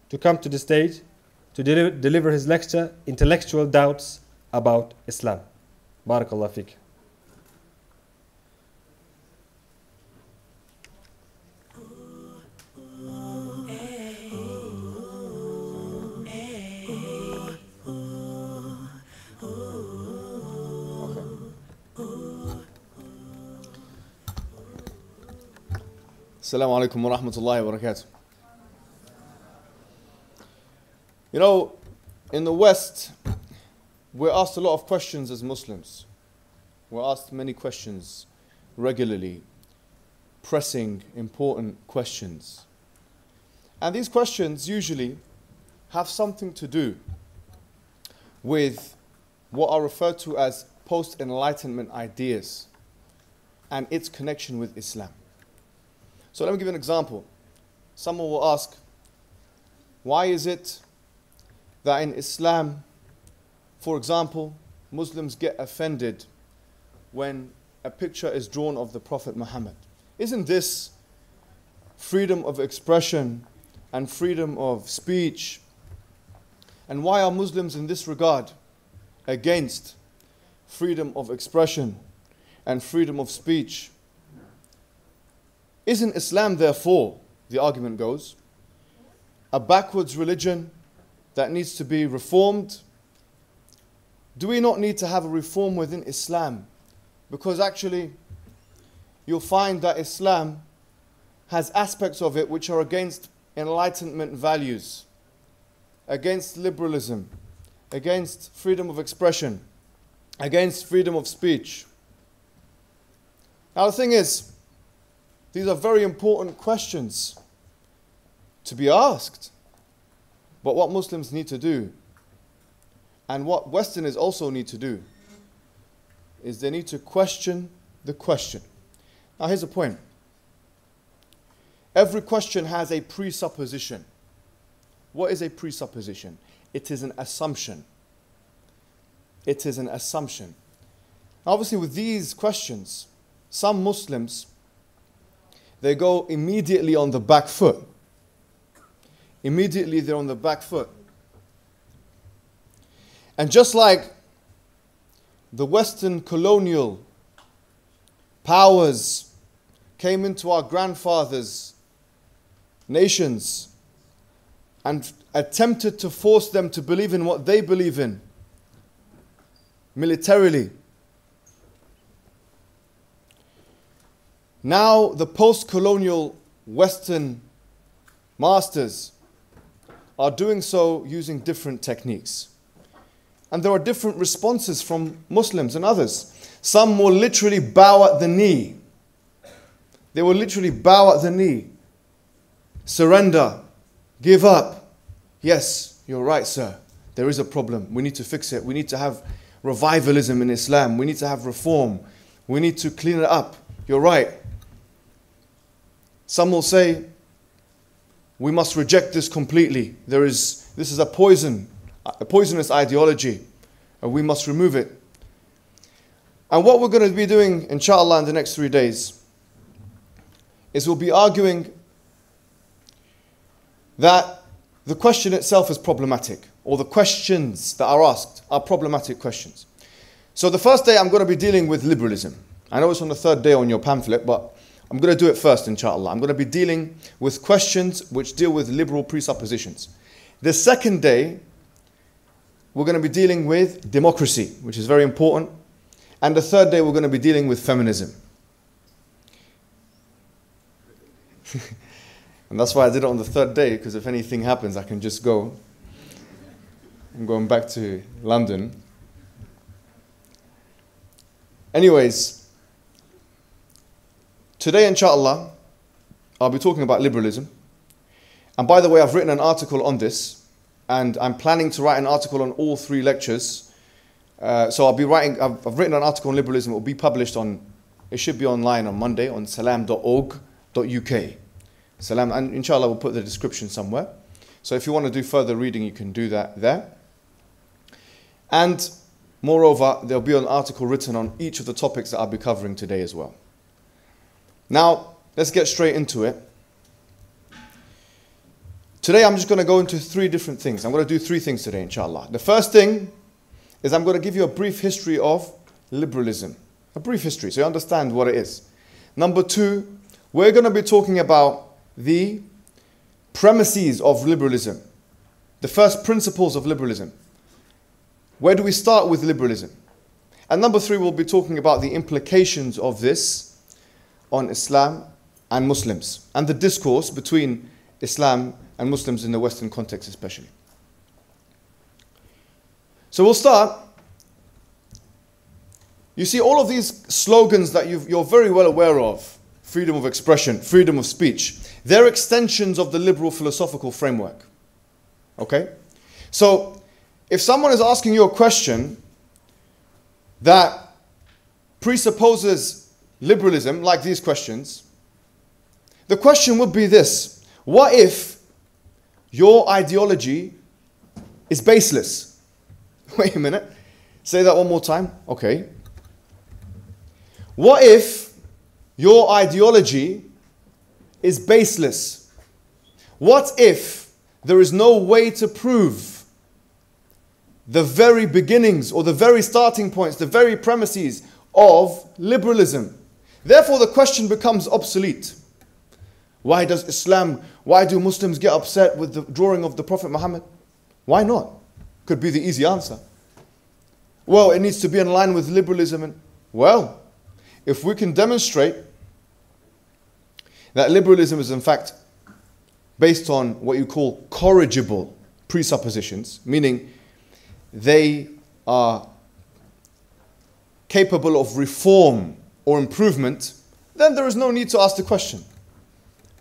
to come to the stage to deliver his lecture, Intellectual Doubts about Islam. Barakallah fiqh. Assalamu alaikum wa rahmatullahi wa barakatuh. You know, in the West, we're asked a lot of questions as Muslims. We're asked many questions regularly, pressing, important questions. And these questions usually have something to do with what are referred to as post-enlightenment ideas and its connection with Islam. So let me give you an example. Someone will ask, why is it that in Islam, for example, Muslims get offended when a picture is drawn of the Prophet Mohammed? Isn't this freedom of expression and freedom of speech? And why are Muslims in this regard against freedom of expression and freedom of speech? Isn't Islam, therefore, the argument goes, a backwards religion that needs to be reformed? Do we not need to have a reform within Islam? Because actually, you'll find that Islam has aspects of it which are against enlightenment values, against liberalism, against freedom of expression, against freedom of speech. Now the thing is, these are very important questions to be asked. But what Muslims need to do, and what Westerners also need to do, is they need to question the question. Now here's the point. Every question has a presupposition. What is a presupposition? It is an assumption. It is an assumption. Obviously with these questions, some Muslims, they go immediately on the back foot. Immediately they're on the back foot. And just like the Western colonial powers came into our grandfathers' nations and attempted to force them to believe in what they believe in militarily, now the post-colonial Western masters are doing so using different techniques. And there are different responses from Muslims and others. Some will literally bow at the knee. They will literally bow at the knee. Surrender. Give up. Yes, you're right, sir. There is a problem. We need to fix it. We need to have revivalism in Islam. We need to have reform. We need to clean it up. You're right. Some will say, we must reject this completely. This is a poisonous ideology, and we must remove it. And what we're going to be doing, inshallah, in the next 3 days, is we'll be arguing that the question itself is problematic, or the questions that are asked are problematic questions. So the first day I'm going to be dealing with liberalism. I know it's on the third day on your pamphlet, but I'm going to do it first, inshallah. I'm going to be dealing with questions which deal with liberal presuppositions. The second day, we're going to be dealing with democracy, which is very important. And the third day, we're going to be dealing with feminism. And that's why I did it on the third day, because if anything happens, I can just go. I'm going back to London. Anyways, today, inshallah, I'll be talking about liberalism. And by the way, I've written an article on this, and I'm planning to write an article on all 3 lectures. So I've written an article on liberalism. It will be published it should be online on Monday on salam.org.uk. Salam, and inshallah we'll put the description somewhere. So if you want to do further reading, you can do that there. And moreover, there'll be an article written on each of the topics that I'll be covering today as well. Now, let's get straight into it. Today I'm just going to go into three different things. I'm going to do three things today, inshallah. The first thing is I'm going to give you a brief history of liberalism. A brief history, so you understand what it is. Number two, we're going to be talking about the premises of liberalism. The first principles of liberalism. Where do we start with liberalism? And number three, we'll be talking about the implications of this on Islam and Muslims, and the discourse between Islam and Muslims in the Western context especially. So we'll start. You see all of these slogans that you're very well aware of, freedom of expression, freedom of speech, they're extensions of the liberal philosophical framework. Okay? So if someone is asking you a question that presupposes liberalism, like these questions, the question would be this: what if your ideology is baseless? Wait a minute. Say that one more time. Okay. What if your ideology is baseless? What if there is no way to prove the very beginnings or the very starting points, the very premises of liberalism? Therefore, the question becomes obsolete. Why do Muslims get upset with the drawing of the Prophet Mohammed? Why not? Could be the easy answer. Well, it needs to be in line with liberalism. Well, if we can demonstrate that liberalism is in fact based on what you call corrigible presuppositions, meaning they are capable of reform or improvement, then there is no need to ask the question.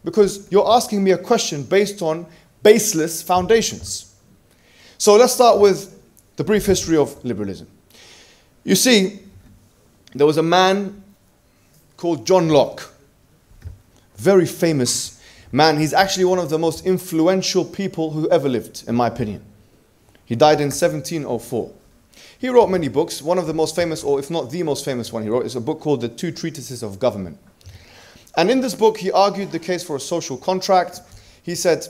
Because you're asking me a question based on baseless foundations. So let's start with the brief history of liberalism. You see, there was a man called John Locke. Very famous man. He's actually one of the most influential people who ever lived, in my opinion. He died in 1704. He wrote many books. One of the most famous, or if not the most famous one he wrote, is a book called the Two Treatises of Government. And in this book, he argued the case for a social contract. He said,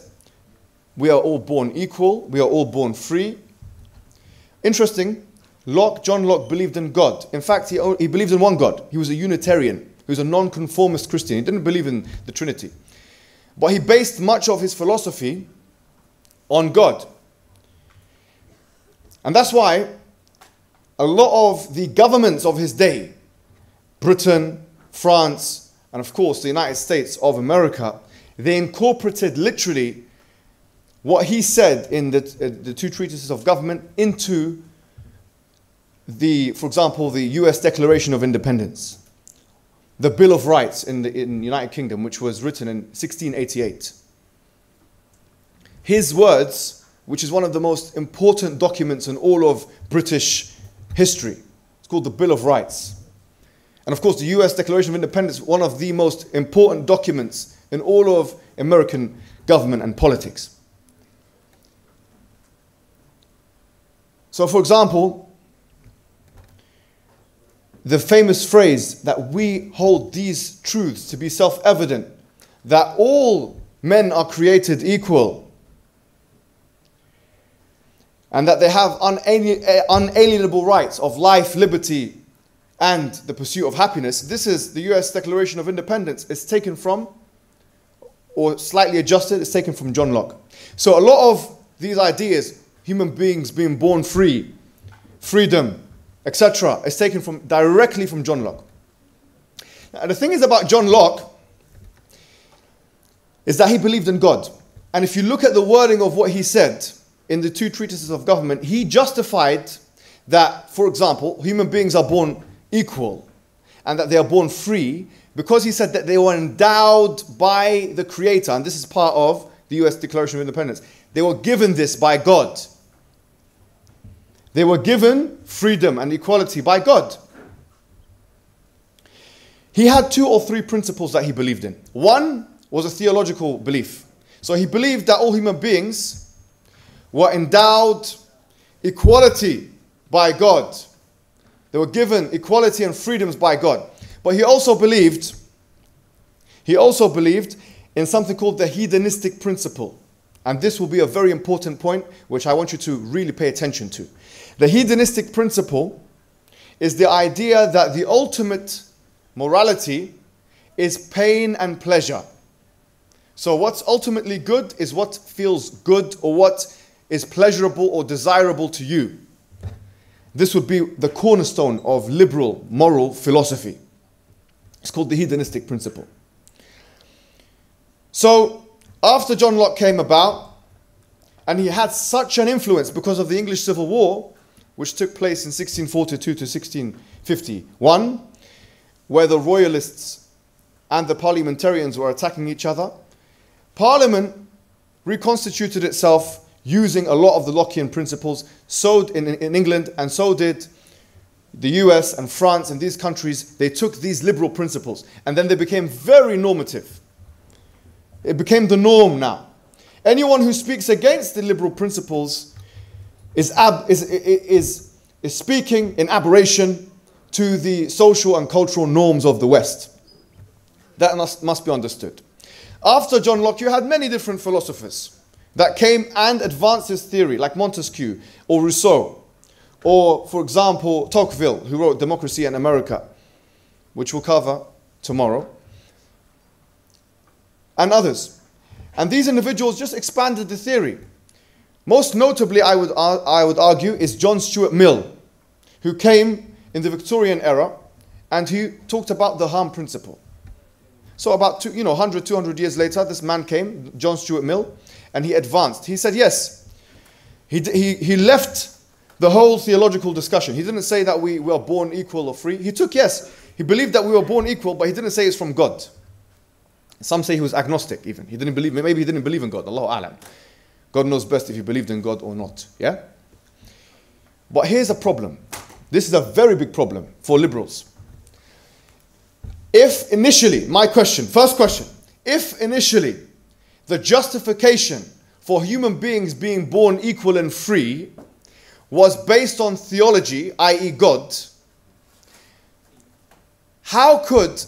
we are all born equal. We are all born free. Interesting, John Locke believed in God. In fact, he believed in one God. He was a Unitarian. He was a non-conformist Christian. He didn't believe in the Trinity. But he based much of his philosophy on God. And that's why a lot of the governments of his day, Britain, France, and of course the United States of America, they incorporated literally what he said in the Two Treatises of Government into for example, the US Declaration of Independence, the Bill of Rights in the United Kingdom, which was written in 1688. His words, which is one of the most important documents in all of British history, it's called the Bill of Rights. And of course, the US Declaration of Independence, one of the most important documents in all of American government and politics. So, for example, the famous phrase that we hold these truths to be self-evident, that all men are created equal, and that they have unalienable rights of life, liberty, and the pursuit of happiness. This is the US Declaration of Independence. It's taken from, or slightly adjusted, it's taken from John Locke. So a lot of these ideas, human beings being born free, freedom, etc., is taken directly from John Locke. Now, the thing is about John Locke is that he believed in God. And if you look at the wording of what he said in the Two Treatises of Government, he justified that, for example, human beings are born equal and that they are born free because he said that they were endowed by the Creator, and this is part of the US Declaration of Independence. They were given this by God. They were given freedom and equality by God. He had 2 or 3 principles that he believed in. One was a theological belief. So he believed that all human beings were endowed equality by God. They were given equality and freedoms by God. But he also believed in something called the Hedonistic Principle. And this will be a very important point which I want you to really pay attention to. The hedonistic principle is the idea that the ultimate morality is pain and pleasure. So what's ultimately good is what feels good or what is pleasurable or desirable to you. This would be the cornerstone of liberal moral philosophy. It's called the hedonistic principle. So after John Locke came about, and he had such an influence because of the English Civil War, which took place in 1642 to 1651, where the royalists and the parliamentarians were attacking each other, Parliament reconstituted itself using a lot of the Lockean principles, so in England, and so did the US and France and these countries. They took these liberal principles and then they became very normative. It became the norm now. Anyone who speaks against the liberal principles is speaking in aberration to the social and cultural norms of the West. That must be understood. After John Locke, you had many different philosophers that came and advanced this theory, like Montesquieu or Rousseau, or, for example, Tocqueville, who wrote Democracy in America, which we'll cover tomorrow, and others. And these individuals just expanded the theory. Most notably, I would argue, is John Stuart Mill, who came in the Victorian era, and he talked about the harm principle. So about 100, 200 years later, this man came, John Stuart Mill, and he advanced. He said, yes, he left the whole theological discussion. He didn't say that we were born equal or free. He believed that we were born equal, but he didn't say it's from God. Some say he was agnostic even. Maybe he didn't believe in God, Allahu A'lam. God knows best if he believed in God or not, yeah? But here's a problem. This is a very big problem for liberals. If initially, first question, if initially the justification for human beings being born equal and free was based on theology, i.e. God, how could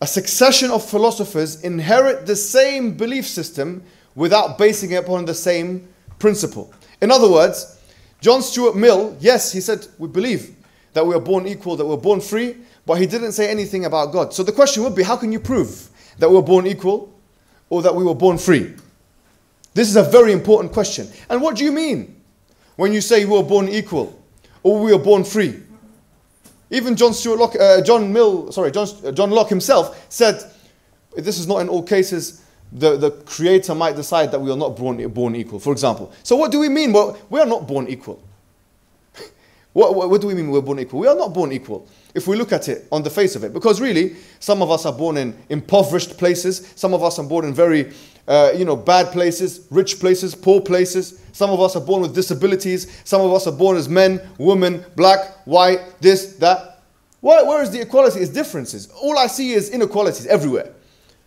a succession of philosophers inherit the same belief system without basing it upon the same principle? In other words, John Stuart Mill, yes, he said, we believe that we are born equal, that we're born free, but he didn't say anything about God. So the question would be, how can you prove that we were born equal or that we were born free? This is a very important question. And what do you mean when you say we were born equal or we were born free? Even John Locke himself said, this is not in all cases, the creator might decide that we are not born equal, for example. So what do we mean? Well, we are not born equal. What do we mean we're born equal? We are not born equal if we look at it on the face of it. Because really, some of us are born in impoverished places. Some of us are born in very bad places, rich places, poor places. Some of us are born with disabilities. Some of us are born as men, women, black, white, this, that. Where is the equality? It's differences. All I see is inequalities everywhere.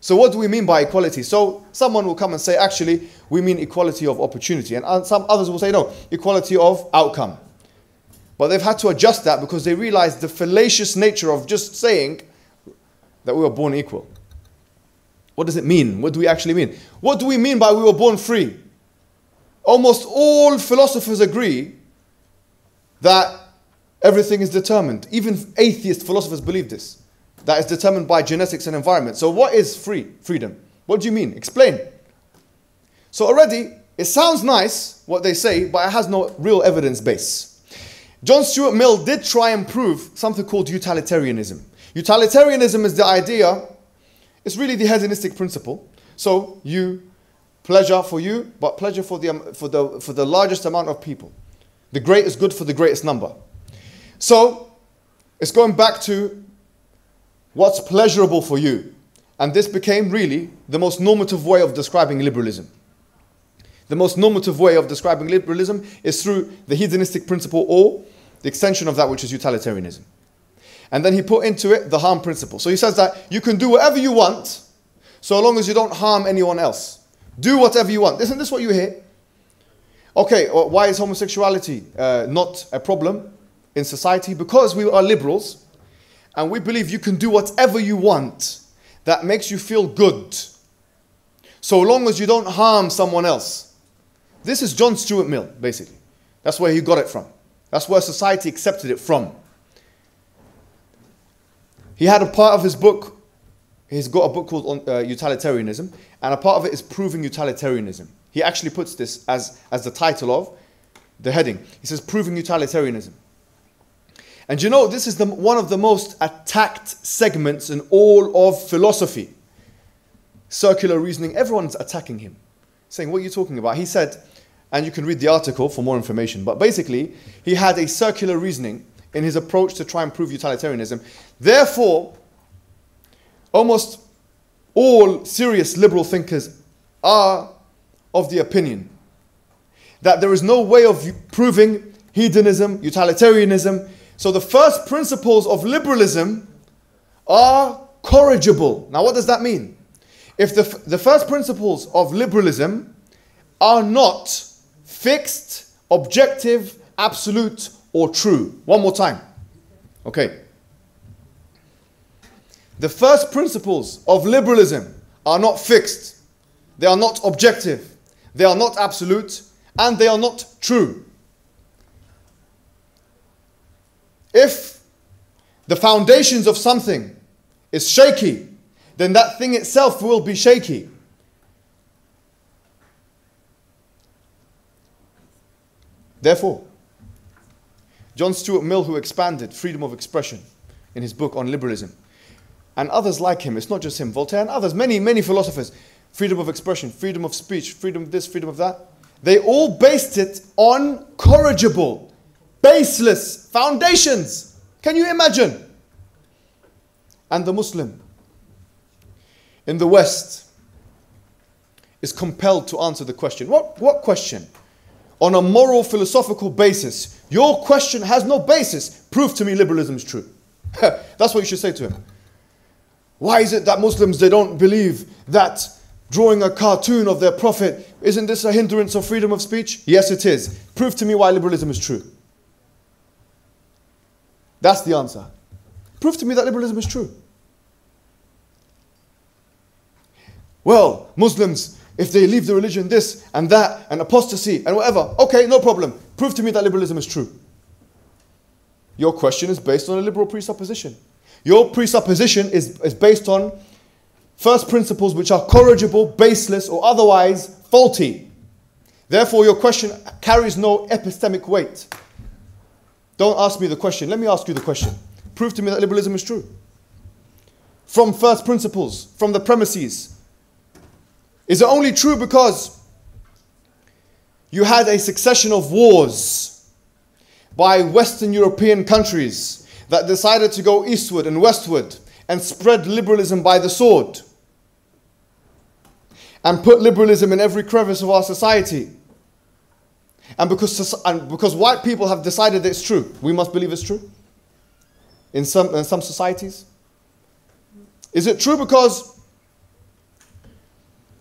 So what do we mean by equality? So someone will come and say, actually, we mean equality of opportunity. And some others will say, no, equality of outcome. But they've had to adjust that because they realized the fallacious nature of just saying that we were born equal. What does it mean? What do we actually mean? What do we mean by we were born free? Almost all philosophers agree that everything is determined. Even atheist philosophers believe this. That is determined by genetics and environment. So what is freedom? What do you mean? Explain. So already, it sounds nice what they say, but it has no real evidence base. John Stuart Mill did try and prove something called utilitarianism. Utilitarianism is the idea, it's really the hedonistic principle. So pleasure for you, but pleasure for the largest amount of people. The greatest good for the greatest number. So it's going back to what's pleasurable for you. And this became really the most normative way of describing liberalism. The most normative way of describing liberalism is through the hedonistic principle or the extension of that, which is utilitarianism. And then he put into it the harm principle. So he says that you can do whatever you want so long as you don't harm anyone else. Do whatever you want. Isn't this what you hear? Okay, why is homosexuality not a problem in society? Because we are liberals and we believe you can do whatever you want that makes you feel good so long as you don't harm someone else. This is John Stuart Mill, basically. That's where he got it from. That's where society accepted it from. He had a part of his book, he's got a book called Utilitarianism, and a part of it is Proving Utilitarianism. He actually puts this as the title of the heading. He says, Proving Utilitarianism. And you know, this is one of the most attacked segments in all of philosophy. Circular reasoning, everyone's attacking him, saying, what are you talking about? He said, and you can read the article for more information, but basically, he had a circular reasoning in his approach to try and prove utilitarianism. Therefore, almost all serious liberal thinkers are of the opinion that there is no way of proving hedonism, utilitarianism. So the first principles of liberalism are corrigible. Now what does that mean? If the first principles of liberalism are not fixed, objective, absolute, or true. One more time. Okay. The first principles of liberalism are not fixed. They are not objective. They are not absolute. And they are not true. If the foundations of something is shaky, then that thing itself will be shaky. Therefore, John Stuart Mill, who expanded freedom of expression in his book on liberalism, and others like him, it's not just him, Voltaire and others, many philosophers, freedom of expression, freedom of speech, freedom of this, freedom of that, they all based it on corrigible, baseless foundations. Can you imagine? And the Muslim in the West is compelled to answer the question. What question? On a moral, philosophical basis. Your question has no basis. Prove to me liberalism is true. That's what you should say to him. Why is it that Muslims, they don't believe that drawing a cartoon of their prophet, isn't this a hindrance of freedom of speech? Yes, it is. Prove to me why liberalism is true. That's the answer. Prove to me that liberalism is true. Well, Muslims, if they leave the religion this and that and apostasy and whatever, okay, no problem. Prove to me that liberalism is true. Your question is based on a liberal presupposition. Your presupposition is based on first principles which are corrigible, baseless, or otherwise faulty. Therefore, your question carries no epistemic weight. Don't ask me the question. Let me ask you the question. Prove to me that liberalism is true. From first principles, from the premises. Is it only true because you had a succession of wars by Western European countries that decided to go eastward and westward and spread liberalism by the sword and put liberalism in every crevice of our society? And because white people have decided that it's true, we must believe it's true in some societies? Is it true because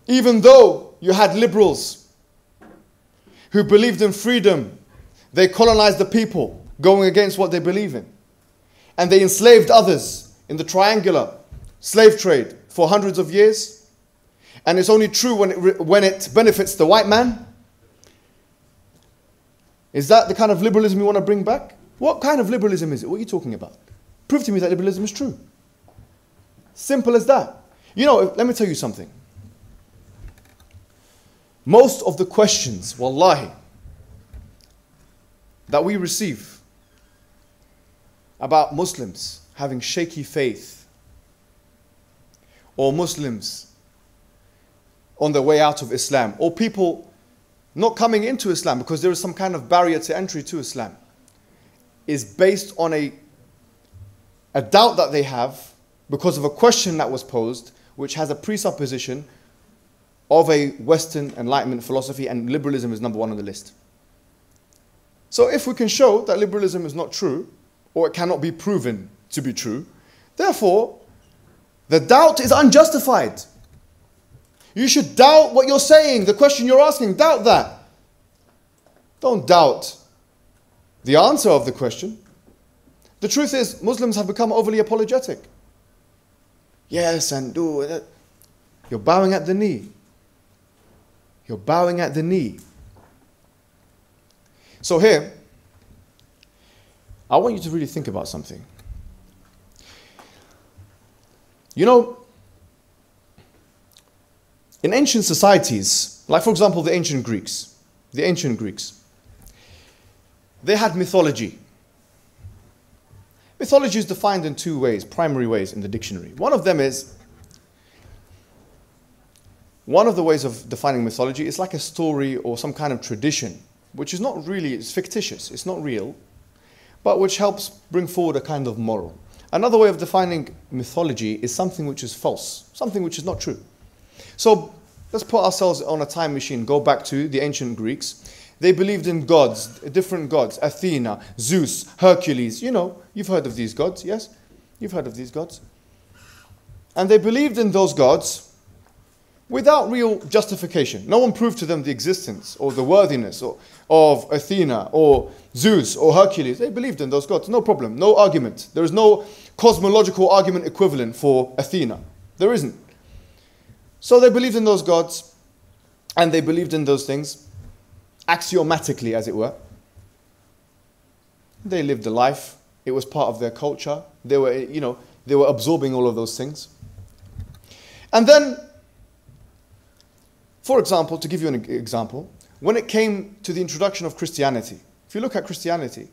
even though you had liberals who believed in freedom, they colonized the people going against what they believe in, and they enslaved others in the triangular slave trade for hundreds of years, and it's only true when it benefits the white man? Is that the kind of liberalism you want to bring back? What kind of liberalism is it? What are you talking about? Prove to me that liberalism is true. Simple as that. You know, let me tell you something. Most of the questions, wallahi, that we receive about Muslims having shaky faith, or Muslims on their way out of Islam, or people not coming into Islam because there is some kind of barrier to entry to Islam, is based on a doubt that they have because of a question that was posed, which has a presupposition of a Western Enlightenment philosophy, and liberalism is number one on the list. So if we can show that liberalism is not true, or it cannot be proven to be true, therefore, the doubt is unjustified. You should doubt what you're saying, the question you're asking, doubt that. Don't doubt the answer of the question. The truth is, Muslims have become overly apologetic. Yes, and do it. You're bowing at the knee. You're bowing at the knee So here, I want you to really think about something. You know, in ancient societies, like for example the ancient Greeks, they had mythology. Mythology is defined in two ways, primary ways in the dictionary. One of the ways of defining mythology is like a story or some kind of tradition, which is not really, it's fictitious, it's not real, but which helps bring forward a kind of moral. Another way of defining mythology is something which is false, something which is not true. So let's put ourselves on a time machine, go back to the ancient Greeks. They believed in gods, different gods, Athena, Zeus, Hercules. You know, you've heard of these gods, yes? You've heard of these gods. And they believed in those gods without real justification. No one proved to them the existence or the worthiness of Athena or Zeus or Hercules. They believed in those gods, no problem, no argument. There is no cosmological argument equivalent for Athena. There isn't. So they believed in those gods and they believed in those things axiomatically, as it were. They lived a life. It was part of their culture. They were absorbing all of those things. And then, for example, to give you an example, when it came to the introduction of Christianity, if you look at Christianity,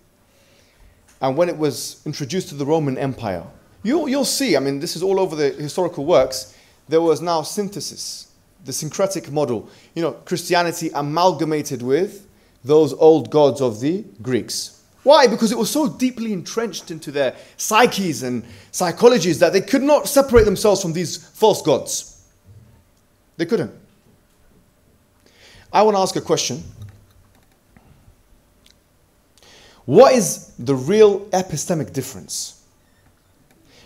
and when it was introduced to the Roman Empire, you'll see, I mean, this is all over the historical works, there was now synthesis, the syncretic model. You know, Christianity amalgamated with those old gods of the Greeks. Why? Because it was so deeply entrenched into their psyches and psychologies that they could not separate themselves from these false gods. They couldn't. I want to ask a question. What is the real epistemic difference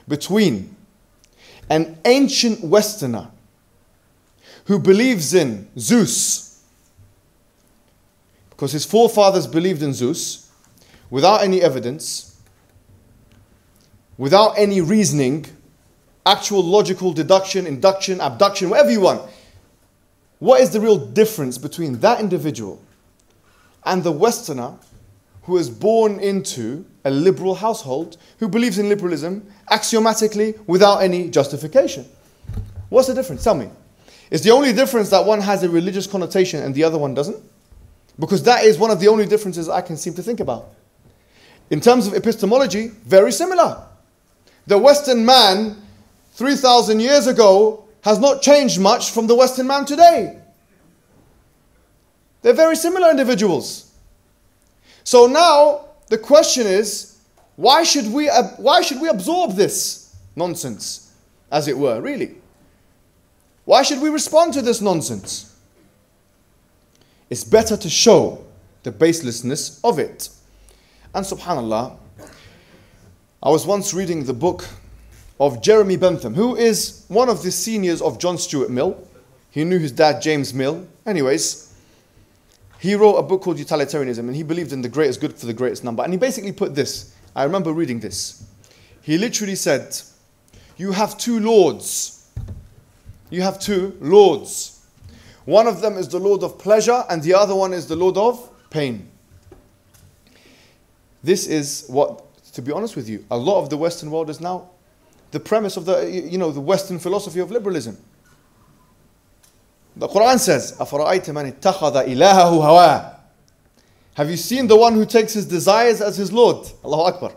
between an ancient Westerner who believes in Zeus, because his forefathers believed in Zeus, without any evidence, without any reasoning, actual logical deduction, induction, abduction, whatever you want. What is the real difference between that individual and the Westerner who is born into a liberal household, who believes in liberalism axiomatically without any justification? What's the difference? Tell me. Is the only difference that one has a religious connotation and the other one doesn't? Because that is one of the only differences I can seem to think about. In terms of epistemology, very similar. The Western man 3,000 years ago has not changed much from the Western man today. They're very similar individuals. So now the question is, why should we absorb this nonsense, as it were, really? Why should we respond to this nonsense? It's better to show the baselessness of it. And subhanallah, I was once reading the book of Jeremy Bentham, who is one of the seniors of John Stuart Mill. He knew his dad, James Mill. Anyways, he wrote a book called Utilitarianism, and he believed in the greatest good for the greatest number. And he basically put this. I remember reading this. He literally said, you have two lords. You have two lords. One of them is the Lord of pleasure, and the other one is the Lord of pain. This is what, to be honest with you, a lot of the Western world is now the premise of the Western philosophy of liberalism. The Quran says, أَفَرَأَيْتَ مَنِ اتَّخَذَ إِلَهَهُ هَوَاهُ. Have you seen the one who takes his desires as his Lord? Allahu Akbar.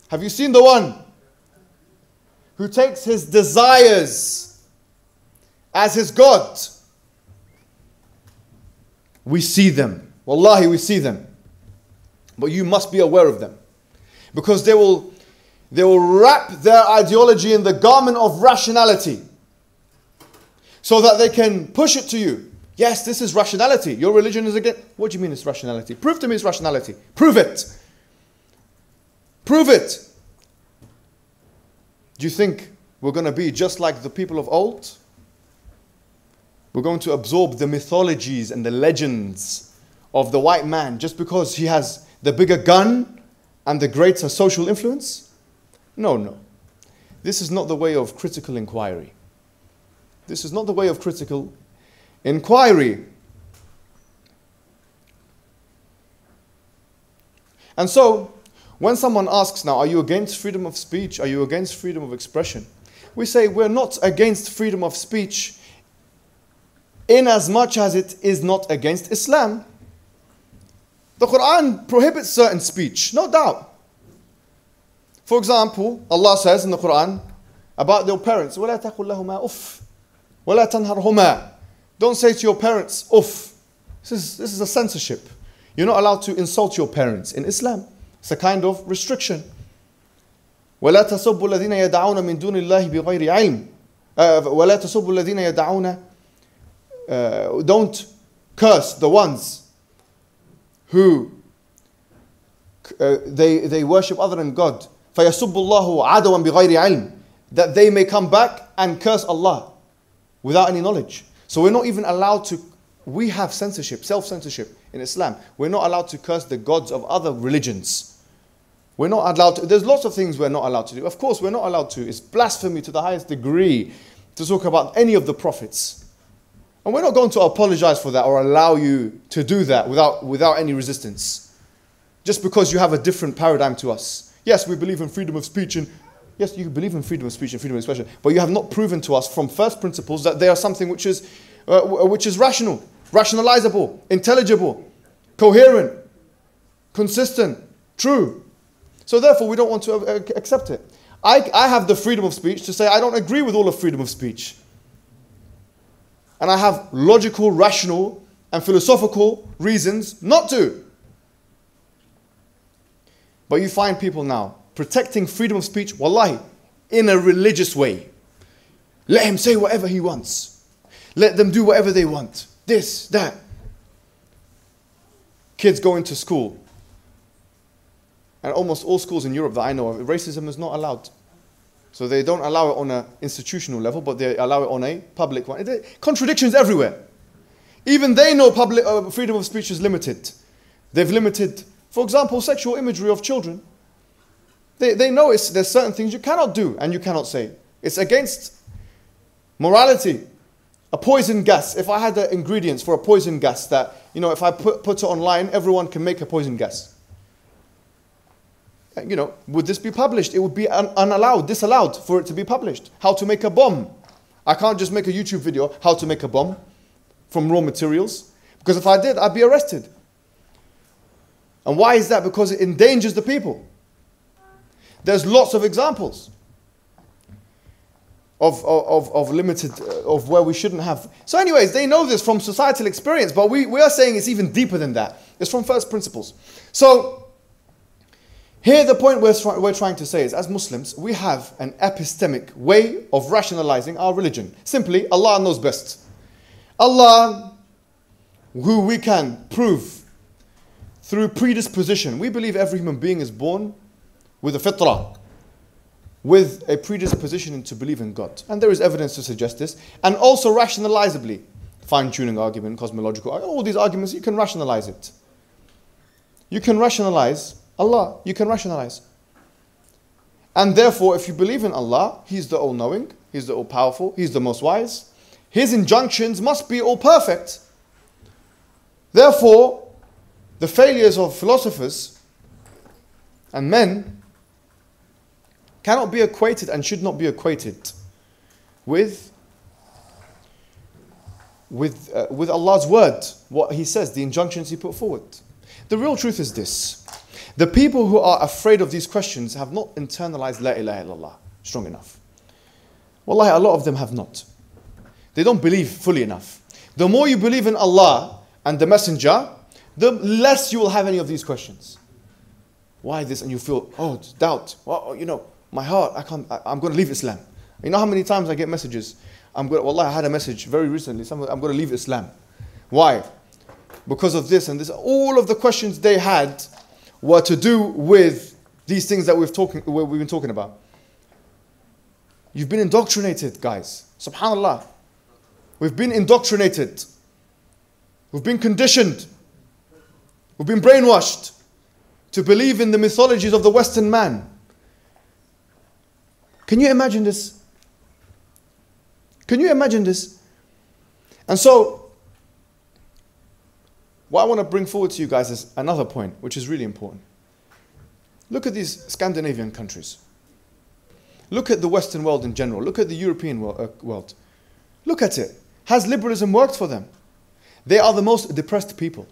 Have you seen the one who takes his desires as his God? We see them. Wallahi, we see them. But you must be aware of them. Because they will wrap their ideology in the garment of rationality, so that they can push it to you. Yes, this is rationality. Your religion is against. What do you mean it's rationality? Prove to me it's rationality. Prove it. Prove it. Do you think we're going to be just like the people of old? We're going to absorb the mythologies and the legends of the white man just because he has the bigger gun and the greater social influence? No, no. This is not the way of critical inquiry. This is not the way of critical inquiry. And so, when someone asks now, are you against freedom of speech? Are you against freedom of expression? We say we're not against freedom of speech in as much as it is not against Islam. The Quran prohibits certain speech, no doubt. For example, Allah says in the Quran about your parents, وَلَا تَقُلْ لَهُمَا أُفٍّ وَلَا تَنْهَرْهُمَا. Don't say to your parents, uff. This is a censorship. You're not allowed to insult your parents in Islam. It's a kind of restriction. وَلَا تَسُبُّوا الَّذِينَ يَدْعُونَ مِن دُونِ اللَّهِ بِغَيْرِ عِلْمٍ وَلَا تَسُبُّوا الَّذِينَ يَدْعُونَ Don't curse the ones who they worship other than God. فَيَسُبُّ اللَّهُ عَدَوًا بِغَيْرِ عِلْمٍ. That they may come back and curse Allah without any knowledge. So we're not even allowed to, we have censorship, self-censorship in Islam. We're not allowed to curse the gods of other religions. We're not allowed to, there's lots of things we're not allowed to do. Of course, we're not allowed to. It's blasphemy to the highest degree to talk about any of the prophets. And we're not going to apologize for that or allow you to do that without any resistance. Just because you have a different paradigm to us. Yes, we believe in freedom of speech, and yes, you believe in freedom of speech and freedom of expression, but you have not proven to us from first principles that they are something which is rational, rationalizable, intelligible, coherent, consistent, true. So therefore, we don't want to accept it. I have the freedom of speech to say I don't agree with all of freedom of speech. And I have logical, rational, and philosophical reasons not to. But you find people now protecting freedom of speech, wallahi, in a religious way. Let him say whatever he wants. Let them do whatever they want. This, that. Kids go into school. And almost all schools in Europe that I know of, racism is not allowed. So they don't allow it on an institutional level, but they allow it on a public one. Contradictions everywhere. Even they know public freedom of speech is limited. They've limited, for example, sexual imagery of children. They know there's certain things you cannot do and you cannot say. It's against morality. A poison gas, if I had the ingredients for a poison gas that, if I put it online, everyone can make a poison gas. Would this be published? It would be disallowed for it to be published. How to make a bomb. I can't just make a YouTube video, how to make a bomb from raw materials. Because if I did, I'd be arrested. And why is that? Because it endangers the people. There's lots of examples of limited, of where we shouldn't have. So anyways, they know this from societal experience, but we are saying it's even deeper than that. It's from first principles. So, here the point we're trying to say is, as Muslims, we have an epistemic way of rationalizing our religion. Simply, Allah knows best. Allah, who we can prove through predisposition. We believe every human being is born with a fitrah, with a predisposition to believe in God. And there is evidence to suggest this. And also rationalizably, fine-tuning argument, cosmological, all these arguments, you can rationalize it. You can rationalize Allah, you can rationalize. And therefore, if you believe in Allah, He's the all-knowing, He's the all-powerful, He's the most wise. His injunctions must be all-perfect. Therefore, the failures of philosophers and men cannot be equated and should not be equated with Allah's word, what He says, the injunctions He put forward. The real truth is this. The people who are afraid of these questions have not internalized La ilaha illallah strong enough. Wallahi, a lot of them have not. They don't believe fully enough. The more you believe in Allah and the Messenger, the less you will have any of these questions. Why this? And you feel, doubt. Well, my heart, I'm going to leave Islam. You know how many times I get messages? Wallahi, I had a message very recently. I'm going to leave Islam. Why? Because of this and this. All of the questions they had were to do with these things that we've been talking about. You've been indoctrinated, guys. Subhanallah. We've been indoctrinated. We've been conditioned. We've been brainwashed to believe in the mythologies of the Western man. Can you imagine this? Can you imagine this? And so, what I want to bring forward to you guys is another point, which is really important. Look at these Scandinavian countries. Look at the Western world in general. Look at the European world. Look at it. Has liberalism worked for them? They are the most depressed people.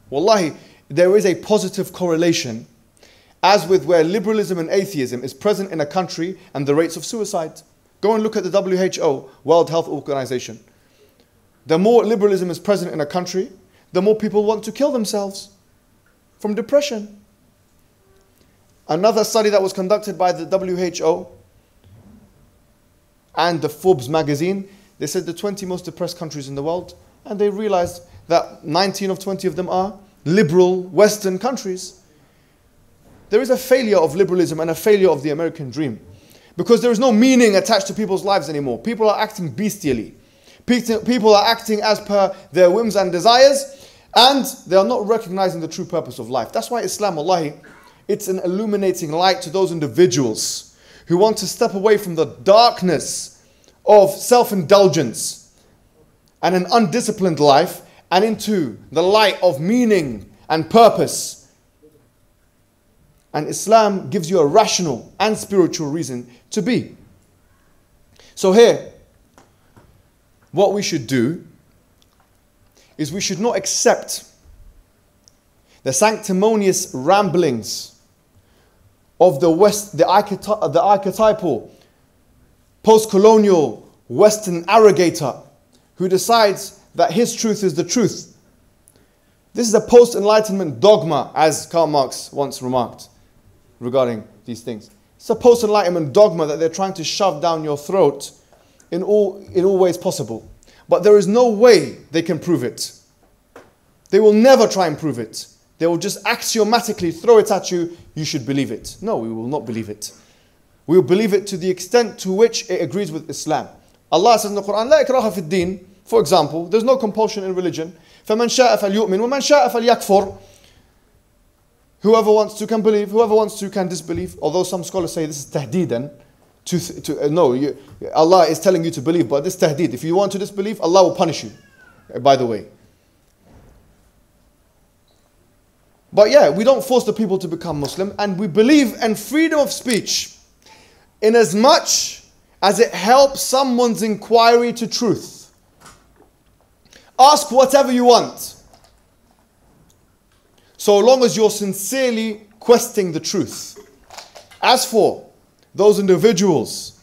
Wallahi, there is a positive correlation as with where liberalism and atheism is present in a country and the rates of suicide. Go and look at the WHO, World Health Organization. The more liberalism is present in a country, the more people want to kill themselves from depression. Another study that was conducted by the WHO and the Forbes magazine, they said the 20 most depressed countries in the world, and they realized that 19 of 20 of them are liberal Western countries. There is a failure of liberalism and a failure of the American dream, because there is no meaning attached to people's lives anymore. People are acting bestially. People are acting as per their whims and desires, and they are not recognizing the true purpose of life. That's why Islam, wallahi, it's an illuminating light to those individuals who want to step away from the darkness of self-indulgence and an undisciplined life and into the light of meaning and purpose. And Islam gives you a rational and spiritual reason to be. So here, what we should do is we should not accept the sanctimonious ramblings of the West, the archetypal, post-colonial Western arrogator who decides that his truth is the truth. This is a post-enlightenment dogma, as Karl Marx once remarked regarding these things. It's a post-enlightenment dogma that they're trying to shove down your throat in all ways possible. But there is no way they can prove it. They will never try and prove it. They will just axiomatically throw it at you. You should believe it. No, we will not believe it. We will believe it to the extent to which it agrees with Islam. Allah says in the Quran, لا إكراه في الدين. For example, there's no compulsion in religion. فَمَنْ شَاءَ فَلْيُؤْمِنْ وَمَنْ شَاءَ فَلْيَكْفُرْ. Whoever wants to can believe, whoever wants to can disbelieve. Although some scholars say this is tahdeedan. Allah is telling you to believe, but this tahdeed, if you want to disbelieve, Allah will punish you, by the way. But yeah, we don't force the people to become Muslim, and we believe in freedom of speech in as much as it helps someone's inquiry to truth. Ask whatever you want, so long as you're sincerely questing the truth. As for those individuals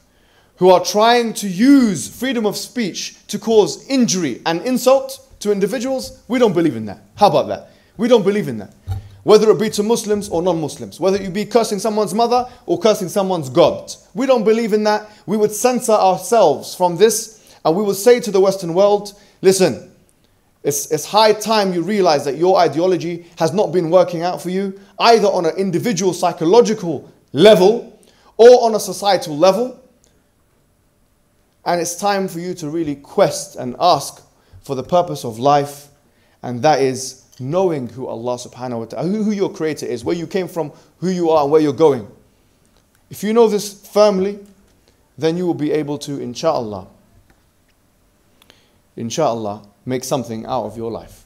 who are trying to use freedom of speech to cause injury and insult to individuals, we don't believe in that. How about that? We don't believe in that. Whether it be to Muslims or non-Muslims, whether you be cursing someone's mother or cursing someone's God. We don't believe in that. We would censor ourselves from this, and we would say to the Western world, listen, it's high time you realize that your ideology has not been working out for you, either on an individual psychological level or on a societal level. And it's time for you to really quest and ask for the purpose of life, and that is knowing who Allah subhanahu wa ta'ala, who your creator is, where you came from, who you are, and where you're going. If you know this firmly, then you will be able to, inshallah, make something out of your life.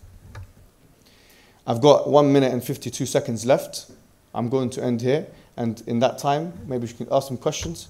I've got 1 minute and 52 seconds left. I'm going to end here, and in that time, maybe you can ask some questions.